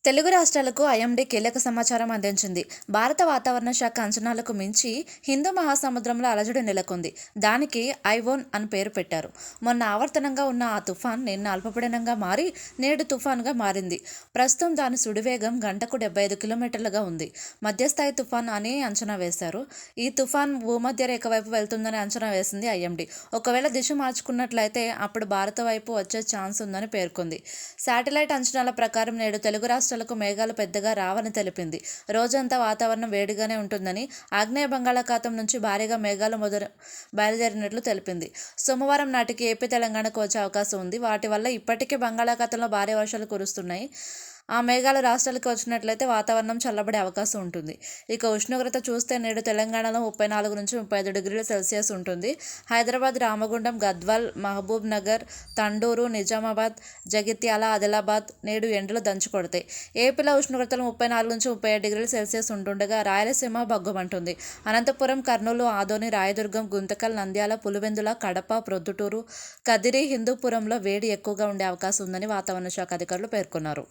తెలుగు రాష్ట్రాలకు ఐఎండీ కీలక సమాచారం అందించింది. భారత వాతావరణ శాఖ అంచనాలకు మించి హిందూ మహాసముద్రంలో అలజడి నెలకొంది. దానికి ఐఓన్ అని పేరు పెట్టారు. మొన్న ఆవర్తనంగా ఉన్న ఆ తుఫాన్ నిన్న అల్పపీడనంగా మారి నేడు తుఫాన్గా మారింది. ప్రస్తుతం దాని సుడివేగం గంటకు 75 కిలోమీటర్లుగా ఉంది. మధ్యస్థాయి తుఫాన్ అని అంచనా వేశారు. ఈ తుఫాన్ భూమధ్య రేఖ వైపు వెళ్తుందని అంచనా వేసింది ఐఎండీ. ఒకవేళ దిశ మార్చుకున్నట్లయితే అప్పుడు భారత వైపు వచ్చే ఛాన్స్ ఉందని పేర్కొంది. శాటిలైట్ అంచనాల ప్రకారం నేడు తెలుగు రాష్ట్రాలకు మేఘాలు పెద్దగా రావని తెలిపింది. రోజంతా వాతావరణం వేడిగానే ఉంటుందని, ఆగ్నేయ బంగాళాఖాతం నుంచి భారీగా మేఘాలు బయలుదేరినట్లు తెలిపింది. సోమవారం నాటికి ఏపీ, తెలంగాణకు వచ్చే అవకాశం ఉంది. వాటి వల్ల ఇప్పటికే బంగాళాఖాతంలో భారీ వర్షాలు కురుస్తున్నాయి. ఆ మేఘాలు రాష్ట్రాలకు వచ్చినట్లయితే వాతావరణం చల్లబడే అవకాశం ఉంటుంది. ఇక ఉష్ణోగ్రత చూస్తే నేడు తెలంగాణలో 34 నుంచి 35 డిగ్రీల సెల్సియస్ ఉంటుంది. హైదరాబాద్, రామగుండం, గద్వాల్, మహబూబ్ నగర్, తండూరు, నిజామాబాద్, జగిత్యాల, ఆదిలాబాద్ నేడు ఎండలు దంచుకొడతాయి. ఏపీలో ఉష్ణోగ్రతలు 34 నుంచి 37 డిగ్రీల సెల్సియస్ ఉంటుండగా రాయలసీమ భగ్గుమంటుంది. అనంతపురం, కర్నూలు, ఆదోని, రాయదుర్గం, గుంతకల్, నంద్యాల, పులివెందుల, కడప, ప్రొద్దుటూరు, కదిరి, హిందూపురంలో వేడి ఎక్కువగా ఉండే అవకాశం ఉందని వాతావరణ శాఖ అధికారులు పేర్కొన్నారు.